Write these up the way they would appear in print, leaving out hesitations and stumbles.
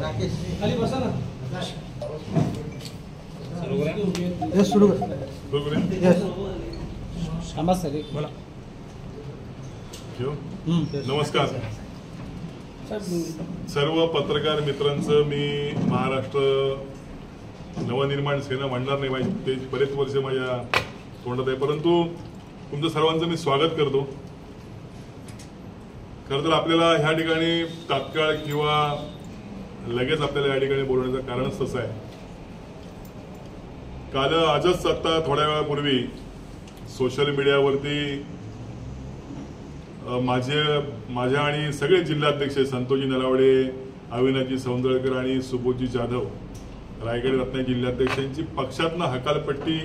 खाली बसा ना. सुरू बोला. नमस्कार सर्व पत्रकार मित्रांचं. मी महाराष्ट्र नवनिर्माण सेना म्हणणार नाही, माझी ते बरेच वर्ष माझ्या तोंडात आहे, परंतु तुमचं सर्वांचं मी स्वागत करतो. खरं तर आपल्याला ह्या ठिकाणी तात्काळ किंवा लगेच आपल्याला या ठिकाणी बोलण्याचं कारणच तसं आहे. काल आजच आता थोड्या वेळापूर्वी सोशल मीडियावरती माझ्या आणि सगळे जिल्हाध्यक्ष संतोषजी नलावडे, अविनाशजी सौंदळकर आणि सुबोधजी जाधव रायगड रत्नागिरी जिल्हाध्यक्षांची पक्षातनं हकालपट्टी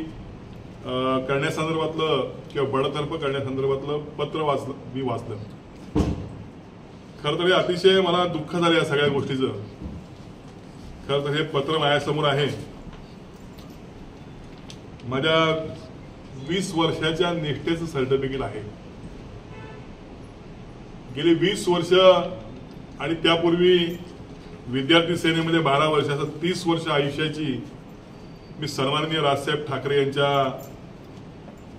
करण्यासंदर्भातलं किंवा बडतर्फ करण्यासंदर्भातलं पत्र मी वाचलं. खरं तर हे अतिशय मला दुःख झालं या सगळ्या गोष्टीचं. खरं तर हे पत्र माझ्यासमोर आहे. माझ्या 20 वर्षाच्या निष्ठेचं सर्टिफिकेट आहे. गेली 20 वर्ष आणि त्यापूर्वी विद्यार्थी सेनेमध्ये 12 वर्षाचं 30 वर्ष आयुष्याची मी सन्माननीय राजसाहेब ठाकरे यांच्या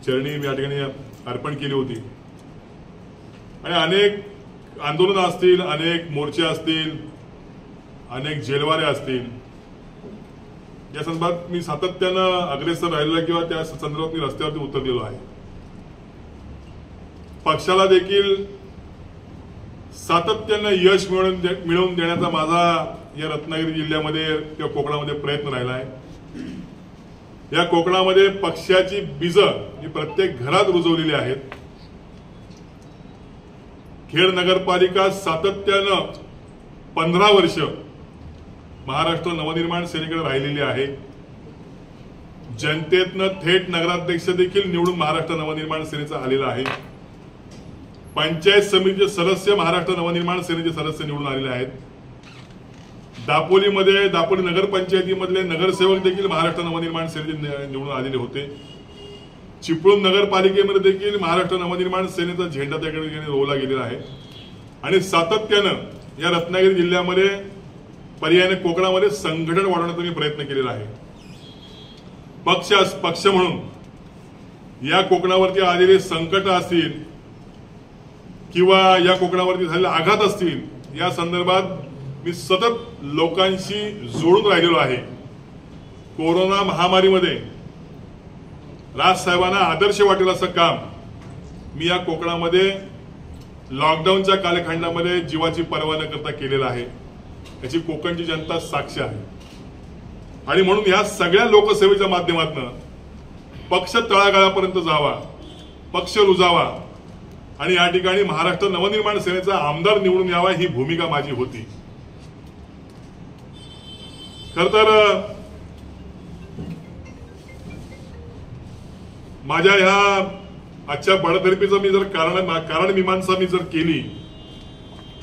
चरणी मी या ठिकाणी अर्पण केली होती. आणि अनेक आंदोलनं असतील, अनेक मोर्चे असतील, अनेक जेलवारे असतील, या संदर्भात मी सातत्यानं अग्रेसर राहिलेला किंवा त्या संदर्भात मी रस्त्यावरती उतरलेलो आहे. पक्षाला देखील सातत्यानं यश मिळवून देण्याचा माझा या रत्नागिरी जिल्ह्यामध्ये किंवा कोकणामध्ये प्रयत्न राहिला आहे. या कोकणामध्ये पक्षाची बीजं ही प्रत्येक घरात रुजवलेली आहेत. खेड नगरपालिका सातत्यानं 15 वर्ष महाराष्ट्र नवनिर्माण सेनेकडे राहिलेली आहे. जनतेतनं थेट नगराध्यक्ष देखील निवडून महाराष्ट्र नवनिर्माण सेनेचा आलेला आहे. पंचायत समितीचे सदस्य महाराष्ट्र नवनिर्माण सेनेचे सदस्य निवडून आलेले आहेत. दापोली नगरपंचायतीमधले नगरसेवक देखील महाराष्ट्र नवनिर्माण सेनेचे निवडून आलेले होते. चिपळूण नगरपालिकेमध्ये देखील महाराष्ट्र नवनिर्माण सेनेचा झेंडा त्या ठिकाणी रोवला गेलेला आहे. आणि सातत्यानं या रत्नागिरी जिल्ह्यामध्ये पर्यायाने कोकणामध्ये संघटन वाढवण्याचा मी प्रयत्न केलेला आहे. पक्ष म्हणून या कोकणावरती आलेले संकट असतील किंवा या कोकणावरती झालेले आघात असतील, या संदर्भात मी सतत लोकांशी जोडून राहिलेलो आहे. कोरोना महामारीमध्ये राजसाहेबांना आदर्श वाटेल असं काम मी या कोकणामध्ये लॉकडाऊनच्या कालखंडामध्ये जीवाची पर्वा न करता केलेलं आहे. याची कोकणची जनता साक्ष आहे. आणि म्हणून या सगळ्या लोकसेवेच्या माध्यमातून पक्ष तळागाळापर्यंत जावा, पक्ष रुजावा आणि या ठिकाणी महाराष्ट्र नवनिर्माण सेनेचा आमदार निवडून यावा, ही भूमिका माझी होती. खर तर माझ्या ह्या आजच्या बडतर्फीचं मी जर कारण मीमांसा मी जर केली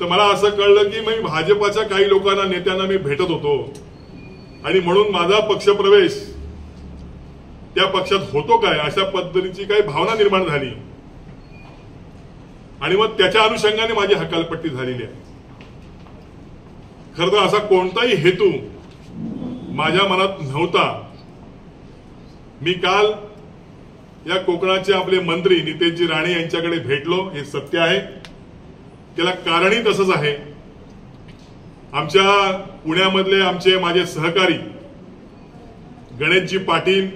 तर मला असं कळलं की मी भाजपाच्या काही लोकांना, नेत्यांना मी भेटत होतो आणि म्हणून माझा पक्षप्रवेश त्या पक्षात होतो काय अशा पद्धतीची काही भावना निर्माण झाली आणि मग त्याच्या अनुषंगाने माझी हकालपट्टी झालेली आहे. खरं तर असा कोणताही हेतू माझ्या मनात नव्हता. मी काल या कोकणाचे आपले मंत्री नितेशजी राणे यांच्याकडे भेटलो, हे सत्य आहे. त्याला कारणही तसंच आहे. आमच्या पुण्यामधले माझे सहकारी गणेशजी पाटील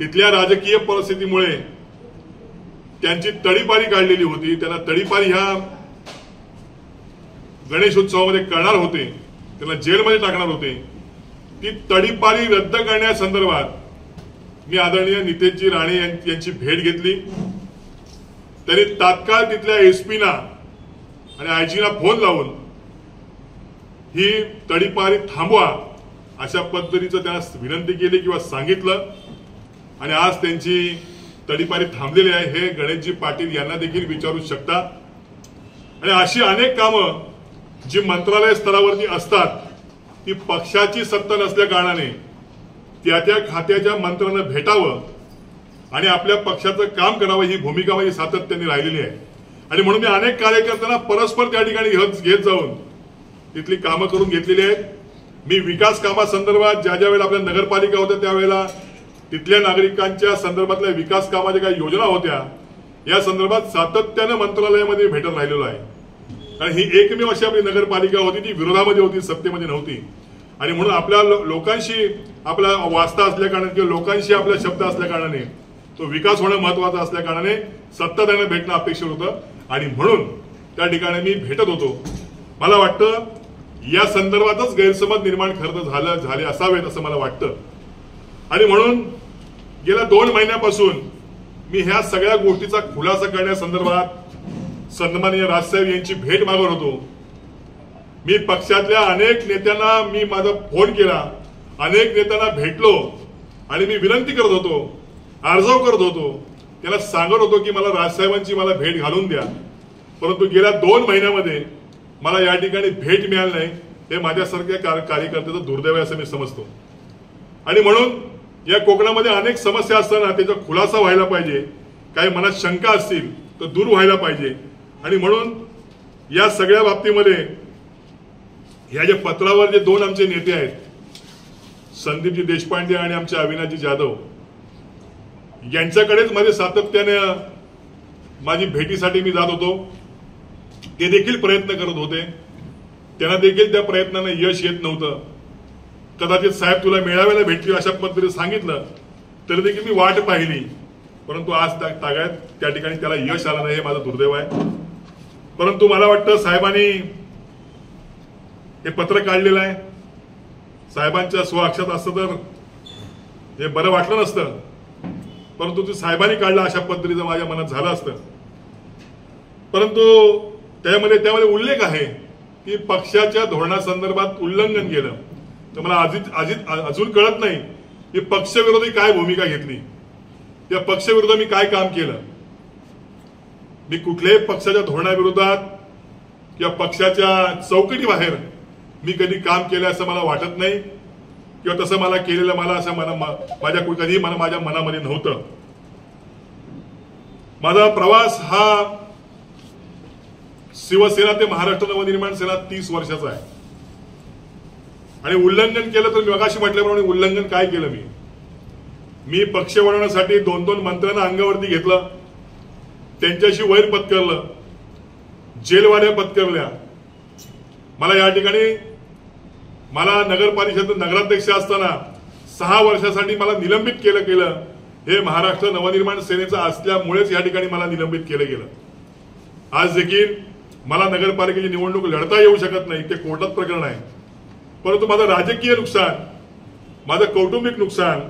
तिथल्या राजकीय परिस्थितीमुळे त्यांची तडीपारी काढलेली होती. त्यांना तडीपारी ह्या गणेशोत्सवामध्ये करणार होते, त्यांना जेलमध्ये टाकणार होते. ती तडीपारी रद्द करण्यासंदर्भात मी आदरणीय नितेशजी राणे यांची भेट घेतली. त्यांनी तात्काळ तिथल्या एसपीना आणि आयजीला फोन लावून ही तडीपारी थांबवा अशा पद्धतीचं त्यांना विनंती केली किंवा सांगितलं. आणि आज त्यांची तडीपारी थांबलेली आहे. हे गणेशजी पाटील यांना देखील विचारू शकता. आणि अशी अनेक कामं जी मंत्रालय स्तरावरती असतात ती पक्षाची सत्ता नसल्या कारणाने त्या खात्याच्या मंत्र्यांना भेटावं आणि आपल्या पक्षाचं काम करावं, ही भूमिका माझी सातत्याने राहिलेली आहे. आणि म्हणून मी अनेक कार्यकर्त्यांना परस्पर त्या ठिकाणी घेत जाऊन तिथली कामं करून घेतलेली आहेत. मी विकास कामासंदर्भात ज्या वेळेला आपल्या नगरपालिका होत्या त्यावेळेला तिथल्या नागरिकांच्या संदर्भातल्या विकास कामाच्या काही योजना होत्या या संदर्भात सातत्यानं मंत्रालयामध्ये भेटत राहिलेलो आहे. कारण ही एकमेव अशी आपली नगरपालिका होती ती विरोधामध्ये होती, सत्तेमध्ये नव्हती. आणि म्हणून आपल्या लोकांशी आपला वास्ता असल्या कारणाने किंवा लोकांशी आपला शब्द असल्या कारणाने तो विकास होणं महत्वाचं असल्या कारणाने सातत्याने भेटणं अपेक्षित होतं आणि म्हणून त्या ठिकाणी मी भेटत होतो. मला वाटतं या संदर्भातच गैरसमज निर्माण खरं झाले असावेत असं मला वाटतं. आणि म्हणून गेल्या 2 महिन्यापासून मी ह्या सगळ्या गोष्टीचा खुलासा करण्यासंदर्भात सन्माननीय राजसाहेब यांची भेट मागत होतो. मी पक्षातल्या अनेक नेत्यांना मी माझा फोन केला, अनेक नेत्यांना भेटलो आणि मी विनंती करत होतो, अर्जाव करत होतो, त्याला सांगत होतो की मला राजसाहेबांची मला भेट घालून द्या. परंतु गेल्या 2 महिन्यामध्ये मला या ठिकाणी भेट मिळाली नाही. हे माझ्यासारख्या कार्यकर्त्याचं दुर्दैव आहे असं मी समजतो. आणि म्हणून या कोकणामध्ये अनेक समस्या असताना त्याचा खुलासा व्हायला पाहिजे, काही मनात शंका असतील तर दूर व्हायला पाहिजे. आणि म्हणून या सगळ्या बाबतीमध्ये या जे पत्रावर जे 2 आमचे नेते आहेत, संदीपजी देशपांडे आणि आमचे अविनाशजी जाधव, यांच्याकडेच माझे सातत्याने माझी भेटीसाठी मी जात होतो. ते देखील प्रयत्न करत होते, त्यांना देखील त्या प्रयत्नांना यश येत नव्हतं. कदाचित साहेब तुला मेळाव्याला भेटतील अशा पद्धतीने सांगितलं तरी देखील मी वाट पाहिली, परंतु आज तागायत त्या ठिकाणी त्याला यश आलं नाही. हे माझं दुर्दैव आहे. परंतु मला वाटतं साहेबांनी हे पत्र काढलेलं आहे, साहेबांच्या स्वअक्षरात असतं तर हे बरं वाटलं नसतं, परंतु ते साहेबांनी काढलं अशा पद्धतीचं माझ्या मनात झालं असतं. परंतु त्यामध्ये उल्लेख आहे की पक्षाच्या धोरणासंदर्भात उल्लंघन केलं. तर मला अजून कळत नाही की पक्षविरोधी काय भूमिका घेतली, त्या पक्षविरोधात मी काय काम केलं. मी कुठल्याही पक्षाच्या धोरणाविरोधात किंवा पक्षाच्या चौकटी बाहेर मी कधी काम केलं असं मला वाटत नाही, किंवा तसं मला केलेलं मला असं माझ्या कधी माझ्या मनामध्ये नव्हतं. माझा प्रवास हा शिवसेना ते महाराष्ट्र नवनिर्माण सेना 30 वर्षाचा आहे. आणि उल्लंघन केलं तर मी मगाशी म्हटल्याप्रमाणे उल्लंघन काय केलं मी पक्ष वाढवण्यासाठी 2-2 मंत्र्यांना अंगावरती घेतलं, त्यांच्याशी वैर पत्करलं, जेलवाड्या पत्करल्या. मला या ठिकाणी मला नगरपालिकेत नगराध्यक्ष असताना 6 वर्षासाठी मला निलंबित केलं. हे महाराष्ट्र नवनिर्माण सेनेचं असल्यामुळेच या ठिकाणी मला निलंबित केलं गेलं. आज देखील मला नगरपालिकेची निवडणूक लढता येऊ शकत नाही, ते कोर्टात प्रकरण आहे. परंतु माझं राजकीय नुकसान, माझं कौटुंबिक नुकसान,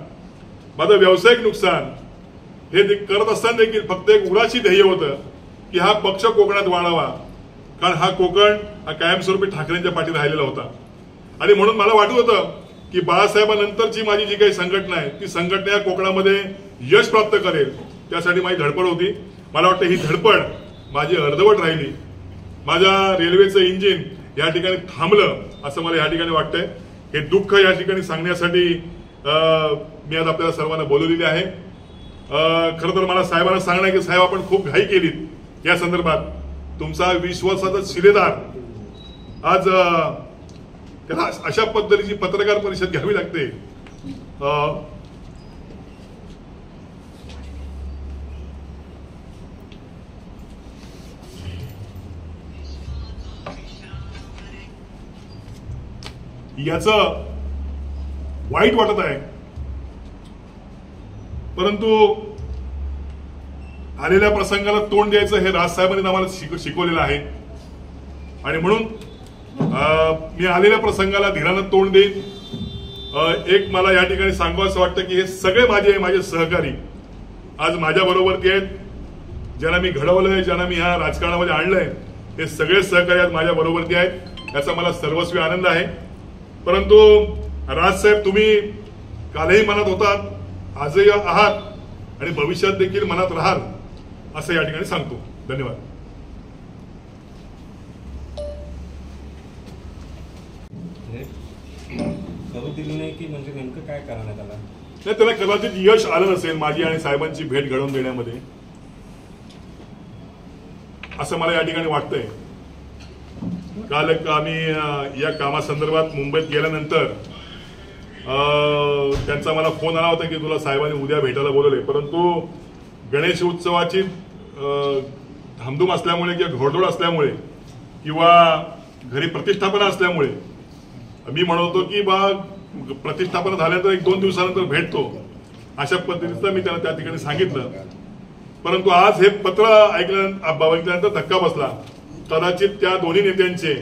माझं व्यावसायिक नुकसान हे करत असताना देखील फक्त एक उराशी ध्येय होतं की हा पक्ष कोकणात वाढावा, कारण हा कोकण हा कायमस्वरूपी ठाकरेंच्या पाठीत राहिलेला होता. आणि म्हणून मला वाटत होतं की बाळासाहेबांनंतरची माझी जी काही संघटना आहे ती संघटना या कोकणामध्ये यश प्राप्त करेल, त्यासाठी माझी धडपड होती. मला वाटतं ही धडपड माझी अर्धवट राहिली. माझ्या रेल्वेचं इंजिन या ठिकाणी थांबलं असं मला या ठिकाणी वाटतंय. हे दुःख या ठिकाणी सांगण्यासाठी मी आज आपल्याला सर्वांना बोलवलेले आहे. खरं तर मला साहेबांना सांगणं आहे की साहेब आपण खूप घाई केलीत या संदर्भात. तुमचा विश्वासाचा शिलेदार आज त्याला अशा पद्धतीची पत्रकार परिषद घ्यावी लागते. याचं वाईट वाटत आहे, परंतु आलेल्या प्रसंगाला तोंड द्यायचं हे राजसाहेबांनी आम्हाला शिकवलेलं आहे. आणि म्हणून मी आलेल्या प्रसंगाला धीरानं तोंड देईन. एक मला या ठिकाणी सांगावं असं वाटतं की हे सगळे माझे सहकारी आज माझ्या बरोबरती आहेत. ज्यांना मी घडवलंय, ज्यांना मी ह्या राजकारणामध्ये आणलंय, हे सगळे सहकारी आज माझ्या बरोबरती आहेत. याचा मला सर्वस्वी आनंद आहे. परंतु राजसाहेब तुम्ही कालही मनात होतात, आजही आहात आणि भविष्यात देखील मनात राहाल असं या ठिकाणी सांगतो. धन्यवाद. करू दिली नाही की म्हणजे नेमकं काय करण्यात आलं? नाही, त्याला कदाचित यश आलं नसेल माझी आणि साहेबांची भेट घडवून देण्यामध्ये, असं मला या ठिकाणी वाटतंय. काल आम्ही या कामासंदर्भात मुंबईत गेल्यानंतर त्यांचा मला फोन आला होता की तुला साहेबांनी उद्या भेटायला बोलवले, परंतु गणेश उत्सवाची धामधूम असल्यामुळे किंवा घोडदौड असल्यामुळे किंवा घरी प्रतिष्ठापना असल्यामुळे मी म्हणतो की प्रतिष्ठापना झाल्यानंतर 1-2 दिवसानंतर भेटतो, अशा पद्धतीचं मी त्यांना त्या ठिकाणी सांगितलं. परंतु आज हे पत्र बघितल्यानंतर धक्का बसला. कदाचित त्या दोन्ही नेत्यांचे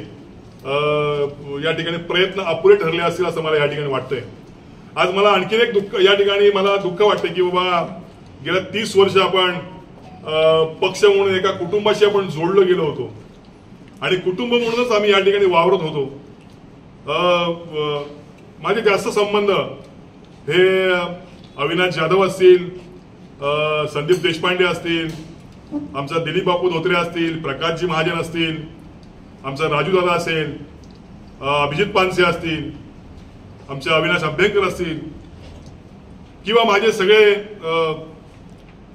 या ठिकाणी प्रयत्न अपुरे ठरले असतील असं मला या ठिकाणी वाटतंय. आज मला आणखीन एक दुःख या ठिकाणी मला दुःख वाटतं की बाबा गेल्या 30 वर्ष आपण पक्ष म्हणून एका कुटुंबाशी आपण जोडलो गेलो होतो आणि कुटुंब म्हणूनच आम्ही या ठिकाणी वावरत होतो. माझे जास्त संबंध हे अविनाश जाधव असतील, संदीप देशपांडे असतील, आमचा दिलीप बापू धोत्रे असतील, प्रकाशजी महाजन असतील, आमचा राजू दादा असेल, अभिजित पानसे असतील, आमचे अविनाश अभ्यंकर असतील किंवा माझे सगळे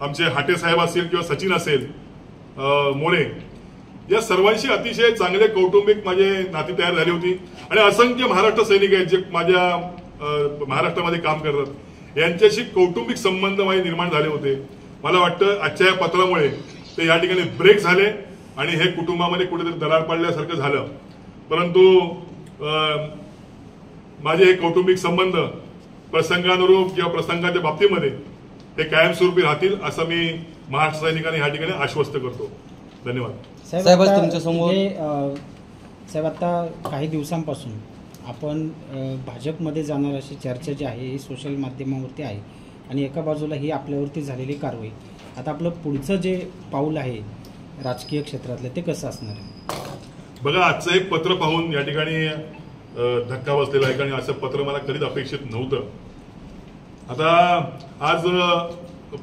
आमचे हाटे साहेब असतील किंवा सचिन असेल मोरे, या सर्वांशी अतिशय चांगले कौटुंबिक माझे नाती तयार झाली होती. आणि असंख्य महाराष्ट्र सैनिक आहेत जे माझ्या महाराष्ट्रामध्ये काम करतात, यांच्याशी कौटुंबिक संबंध माझे निर्माण झाले होते. मला वाटतं आजच्या या पत्रामुळे ते या ठिकाणी ब्रेक झाले आणि हे कुटुंबामध्ये कुठेतरी दरार पडल्यासारखं झालं. परंतु माझे हे कौटुंबिक संबंध प्रसंगानुरूप किंवा प्रसंगाच्या बाबतीमध्ये हे कायमस्वरूपी राहतील असं मी महाराष्ट्र सैनिकांना या ठिकाणी आश्वस्त करतो. धन्यवाद. साहेब तुमच्या समोर साहेब आता काही दिवसांपासून आपण भाजपमध्ये जाणार अशी चर्चा जी आहे ही सोशल माध्यमावरती आहे आणि एका बाजूला ही आपल्यावरती झालेली कारवाई. आता आपलं पुढचं जे पाऊल आहे राजकीय क्षेत्रातलं ते कसं असणार आहे? बघा, आजचं एक पत्र पाहून या ठिकाणी धक्का बसलेला आहे आणि असं पत्र मला कधीच अपेक्षित नव्हतं. आता आज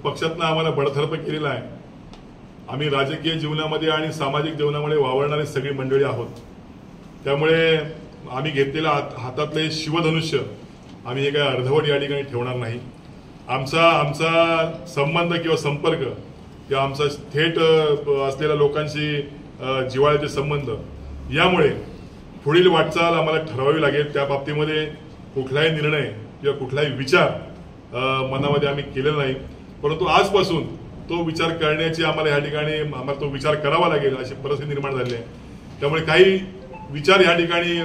पक्षातनं आम्हाला बडतर्फ केलेला आहे. आम्ही राजकीय जीवनामध्ये आणि सामाजिक जीवनामध्ये वावरणारी सगळी मंडळी आहोत. त्यामुळे आम्ही घेतलेल्या हातातले शिवधनुष्य आम्ही हे काही अर्धवट या ठिकाणी ठेवणार नाही. आमचा संबंध किंवा संपर्क किंवा आमचा थेट असलेल्या लोकांशी जिव्हाळ्याचे संबंध, यामुळे पुढील वाटचाल आम्हाला ठरवावी लागेल. त्या बाबतीमध्ये कुठलाही निर्णय किंवा कुठलाही विचार मनामध्ये आम्ही केलेला नाही, परंतु आजपासून तो विचार करण्याची आम्हाला या ठिकाणी आम्हाला तो विचार करावा लागेल अशी परिस्थिती निर्माण झाली आहे. त्यामुळे काही विचार या ठिकाणी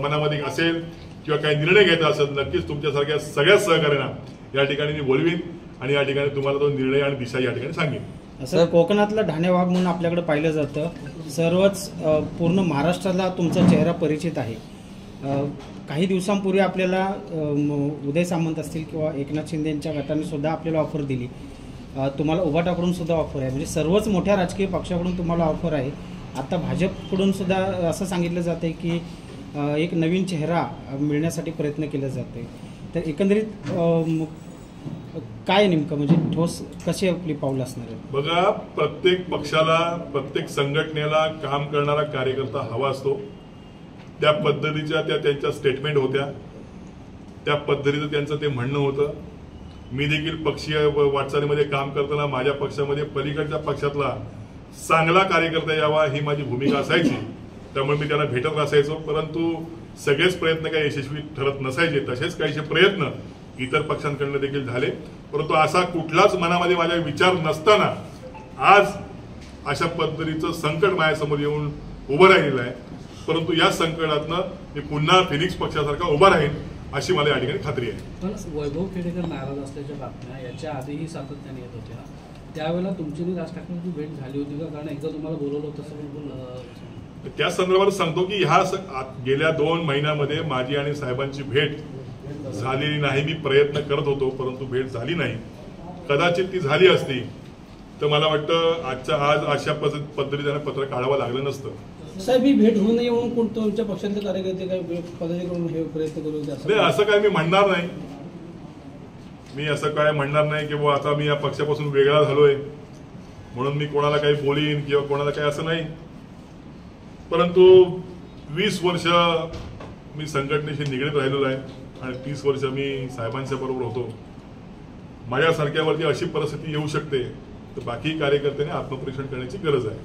मनामध्ये असेल किंवा काही निर्णय घ्यायचा असेल, नक्कीच तुमच्यासारख्या सगळ्याच सहकार्यांना या ठिकाणी मी बोलवीन आणि या ठिकाणी तुम्हाला तो निर्णय आणि दिशा या ठिकाणी सांगेन. असं कोकणातला ठाणेवाग म्हणून आपल्याकडे पाहिलं जातं. सर्वच पूर्ण महाराष्ट्राला तुमचा चेहरा परिचित आहे. काही दिवसांपूर्वी आपल्याला उदय सामंत असतील किंवा एकनाथ शिंदे यांच्या गटाने सुद्धा आपल्याला ऑफर दिली. तुम्हाला उभाटाकडून सुद्धा ऑफर आहे. म्हणजे सर्वच मोठ्या राजकीय पक्षाकडून तुम्हाला ऑफर आहे. आता भाजपकडून सुद्धा असं सांगितलं जाते की एक नवीन चेहरा मिळण्यासाठी प्रयत्न केला जातोय. तर एकंदरीत काय नेमकं म्हणजे ठोस कशी आपली पाऊल असणार आहे? बघा, प्रत्येक पक्षाला प्रत्येक संघटनेला काम करणारा कार्यकर्ता हवा असतो. त्या पद्धतीच्या त्यांच्या स्टेटमेंट होत्या, त्या पद्धतीचं त्यांचं ते म्हणणं होतं. मी देखील पक्षीय वाटचालीमध्ये काम करताना माझ्या पक्षामध्ये पलीकडच्या पक्षातला चांगला कार्यकर्ता यावा ही माझी भूमिका असायची. त्यामुळे मी त्यांना भेटत असायचो. परंतु सगळेच प्रयत्न काही यशस्वी ठरत नसायचे. तसेच काहीसे प्रयत्न इतर पक्षांकडून देखील झाले, परंतु असा कुठलाच मनामध्ये माझा विचार नसताना आज अशा पद्धतीचं संकट माझ्यासमोर येऊन उभं राहिलेलं आहे. परंतु या संकटातनं मी पुन्हा फिनिक्स पक्षासारखा उभा राहीन अशी मला या ठिकाणी खात्री आहे. पण वैभव खेडेकर नाराज असल्याच्या बातम्या याच्या आधीही सातत्याने येत होत्या. त्यावेळेला तुमची राज ठाकरेंची भेट झाली होती का? कारण एकदा तुम्हाला बोलवलं होतं असं त्या संदर्भात सांगतो की ह्या गेल्या 2 महिन्यामध्ये माझी आणि साहेबांची भेट झालेली नाही. मी प्रयत्न करत होतो परंतु भेट झाली नाही. कदाचित ती झाली असती तर मला वाटतं आज अशा पद्धतीने पत्र काढावं लागलं नसतं. साहेब, ही भेट होऊ नये म्हणून कोण तुमच्या पक्षातले कार्यकर्ते काही पदाधिकाऱ्यांकडून हे प्रयत्न करू नाही, असं काय मी म्हणणार नाही. मी असं काय म्हणणार नाही की बुवा आता मी या पक्षापासून वेगळा झालोय म्हणून मी कोणाला काही बोलीन किंवा कोणाला काही असं नाही. परंतु 20 वर्ष मी संघटनेशी निगडीत राहिलेलो आहे आणि 30 वर्ष मी साहेबांच्या बरोबर होतो. माझ्यासारख्यावरती अशी परिस्थिती येऊ शकते तर बाकी कार्यकर्त्यांनी आत्मपरीक्षण करण्याची गरज आहे.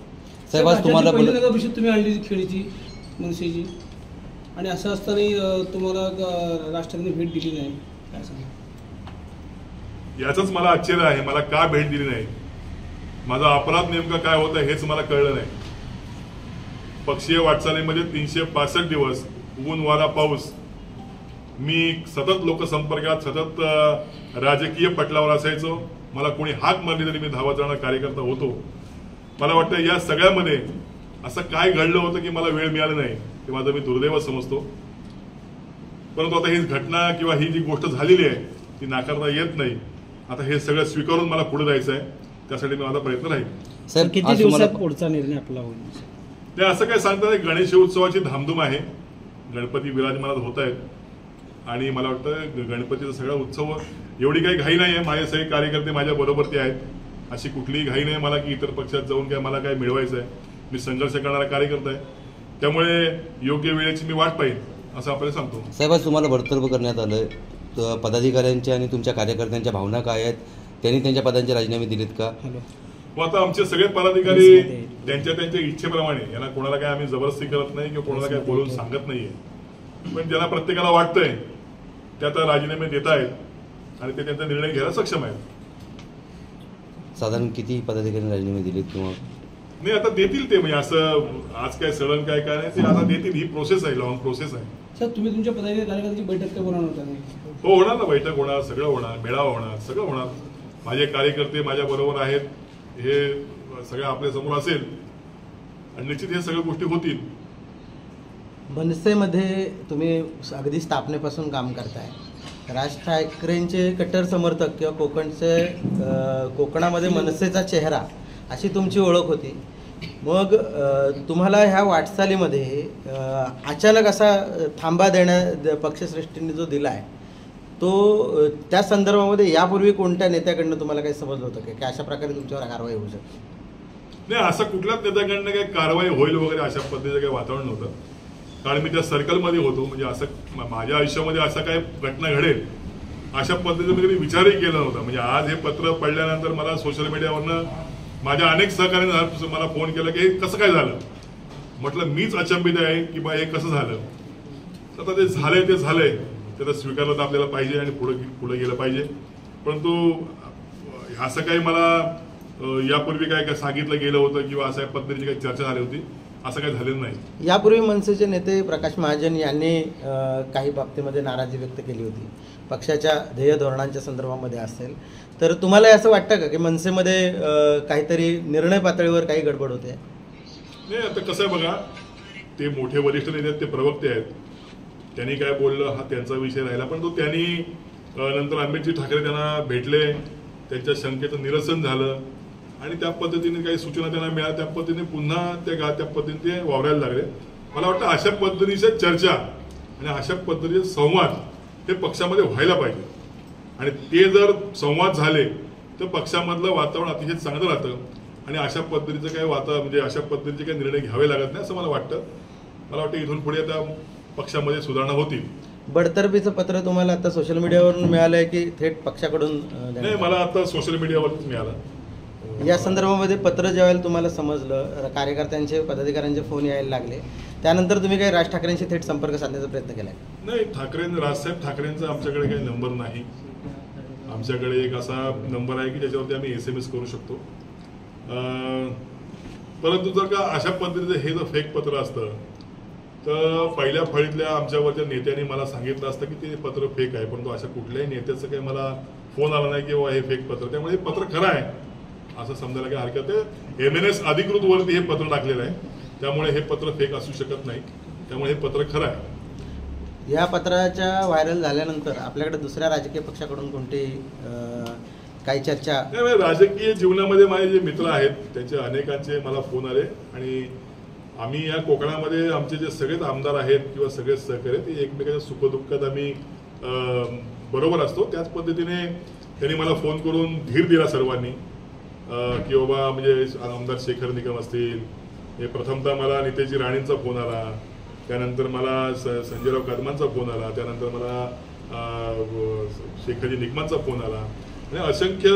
साहेब, आज तुम्हाला तुम्ही आणली खेळीची मनसेची, आणि असं असताना तुम्हाला राज ठाकरेंनी भेट दिली नाही, काय सांगा? याचंच मला आश्चर्य आहे, मला का भेट दिली नाही, माझा अपराध नेमका काय होता हेच मला कळलं नाही. पक्षीय वाटचालीमध्ये 365 दिवस ऊन वारा पाऊस मी सतत लोकसंपर्कात, सतत राजकीय पटलावर असायचो. मला कोणी हाक मारली तरी मी धावत जाणारा कार्यकर्ता होतो. मला वाटतं या सगळ्यामध्ये असं काय घडलं होतं की मला वेळ मिळाला नाही, ते माझं मी दुर्दैव समजतो. परंतु आता ही घटना किंवा ही जी गोष्ट झालेली आहे ती नाकारता येत नाही. आता हे सगळं स्वीकारून मला पुढे जायचं आहे, त्यासाठी मी माझा प्रयत्न राहील. सर किती दिवसात पुढचा निर्णय आपला होईल? ते असं काय सांगतात, गणेश उत्सवाची धामधूम आहे, गणपती विराजमानात होत आहेत आणि मला वाटतं गणपतीचा सगळा उत्सव एवढी काही घाई नाही आहे. माझे सगळे कार्यकर्ते माझ्या बरोबर ते आहेत, अशी कुठलीही घाई नाही मला की इतर पक्षात जाऊन काय मला काय मिळवायचं आहे. मी संघर्ष करणारा कार्यकर्ता आहे, त्यामुळे योग्य वेळेची मी वाट पाहिजे असं आपल्याला सांगतो. साहेब, आज तुम्हाला बडतर्फ करण्यात आलं, पदाधिकाऱ्यांच्या आणि तुमच्या कार्यकर्त्यांच्या भावना काय आहेत? त्यांनी त्यांच्या पदांचे राजीनामे दिलेत का? मग आता आमचे सगळे पदाधिकारी त्यांच्या त्यांच्या इच्छेप्रमाणे, यांना कोणाला काय आम्ही जबरदस्ती करत नाही किंवा कोणाला काय बोलून सांगत नाहीये, पण ज्यांना प्रत्येकाला वाटतंय ते आता राजीनामे देत आहेत आणि ते त्यांचा निर्णय घ्यायला सक्षम आहेत. साधारण किती पदाधिकाऱ्यांनी राजीनामे दिलेत किंवा नाही आता देतील ते, म्हणजे असं आज काय सडन काय काय नाही, ते आता देतील. ही प्रोसेस आहे, लॉंग प्रोसेस आहे. सर तुम्ही तुमच्या पदाधिकारी कार्यकर्त्यांची बैठक का बोलवणार होता? हो होणार ना, बैठक होणार, सगळं होणार, मेळावा होणार, सगळं होणार. माझे कार्यकर्ते माझ्या बरोबर आहेत, हे सगळं आपल्या समोर असेल आणि निश्चित हे सगळ्या गोष्टी होतील. मनसेमध्ये तुम्ही अगदी स्थापनेपासून काम करताय. राज ठाकरेंचे कट्टर समर्थक किंवा कोकणामध्ये मनसेचा चेहरा अशी तुमची ओळख होती. मग तुम्हाला ह्या वाटचालीमध्ये अचानक असा थांबा पक्षश्रेष्ठींनी जो दिला आहे तो त्या संदर्भामध्ये यापूर्वी कोणत्या नेत्याकडनं तुम्हाला काही समजलं होतं की अशा प्रकारे तुमच्यावर कारवाई होऊ शकते? नाही, असं कुठल्याच नेत्याकडनं काही कारवाई होईल वगैरे अशा पद्धतीचं काही वातावरण नव्हतं, कारण मी त्या सर्कलमध्ये होतो. म्हणजे असं माझ्या आयुष्यामध्ये असं काही घटना घडेल अशा पद्धतीने मी कधी विचारही केला नव्हता. म्हणजे आज हे पत्र पडल्यानंतर मला सोशल मीडियावरनं माझ्या अनेक सहकार्याने मला फोन केला की हे कसं काय झालं. म्हटलं मीच अचंबित आहे की बा हे कसं झालं. आता ते झालंय ते झालंय, त्याला स्वीकारलं तर आपल्याला पाहिजे आणि पुढे गेलं पाहिजे. परंतु असं काही मला यापूर्वी काय सांगितलं गेलं होतं किंवा अशा पद्धतीची काही चर्चा झाली होती असं काही झालेलं नाही. यापूर्वी मनसेचे नेते प्रकाश महाजन यांनी काही बाबतीमध्ये नाराजी व्यक्त केली होती, पक्षाच्या ध्येय धोरणांच्या संदर्भामध्ये असेल तर तुम्हाला असं वाटतं का की मनसेमध्ये काहीतरी निर्णय पातळीवर काही गडबड होते? नाही, आता कसं आहे बघा, ते मोठे वरिष्ठ नेते आहेत, ते प्रवक्ते आहेत, त्यांनी काय बोललं हा त्यांचा विषय राहिला. पण तो त्यांनी नंतर अमितजी ठाकरे त्यांना भेटले, त्यांच्या शंकेचं निरसन झालं आणि त्या पद्धतीने काही सूचना त्यांना मिळाल्या, त्या पद्धतीने पुन्हा त्या पद्धतीने ते वावरायला लागले. मला वाटतं अशा पद्धतीच्या चर्चा आणि अशा पद्धतीचे संवाद हे पक्षामध्ये व्हायला पाहिजे आणि ते जर संवाद झाले तर पक्षामधलं वातावरण अतिशय चांगलं राहतं आणि अशा पद्धतीचं काही म्हणजे अशा पद्धतीचे काही निर्णय घ्यावे लागत नाही असं मला वाटतं. मला वाटतं इथून पुढे आता पक्षामध्ये सुधारणा होतील. बडतर्फीचं पत्र तुम्हाला आता सोशल मीडियावरून मिळालंय की थेट पक्षाकडून? नाही, मला आता सोशल मीडियावरच मिळालं. या संदर्भामध्ये पत्र ज्यावेळेला तुम्हाला समजलं, कार्यकर्त्यांचे पदाधिकाऱ्यांचे फोन यायला लागले, त्यानंतर तुम्ही काही राज ठाकरेंशी थेट संपर्क साधण्याचा प्रयत्न केलाय? नाही, राजसाहेब ठाकरेंचा आमच्याकडे काही नंबर नाही. आमच्याकडे एक असा नंबर आहे की ज्याच्यावरती आम्ही SMS करू शकतो. परंतु जर का अशा पद्धतीचं हे जर फेक पत्र असतं तर पहिल्या फळीतल्या आमच्यावरच्या नेत्यांनी मला सांगितलं असतं की ते पत्र फेक आहे. परंतु अशा कुठल्याही नेत्याचं काही मला फोन आला नाही किंवा हे फेक पत्र, त्यामुळे हे पत्र खरं आहे असं समजायला काही हरकत आहे. MNS अधिकृत वरती हे पत्र टाकलेलं आहे, त्यामुळे हे पत्र फेक असू शकत नाही, त्यामुळे हे पत्र खरं आहे. या पत्राच्या व्हायरल झाल्यानंतर आपल्याकडे दुसऱ्या राजकीय पक्षाकडून कोणती काही चर्चा? नाही, राजकीय जीवनामध्ये माझे जे मित्र आहेत त्यांचे अनेकांचे मला फोन आले आणि आम्ही या कोकणामध्ये आमचे जे सगळेच आमदार आहेत किंवा सगळे सहकारी आहेत ते एकमेकांच्या सुखदुःखात आम्ही बरोबर असतो. त्याच पद्धतीने त्यांनी मला फोन करून धीर दिला सर्वांनी की बाबा म्हणजे आमदार शेखर निकम असतील, हे प्रथमतः मला नितेशजी राणेंचा फोन आला, त्यानंतर मला संजयराव कदमांचा फोन आला, त्यानंतर मला शेखरजी निकमांचा फोन आला आणि असंख्य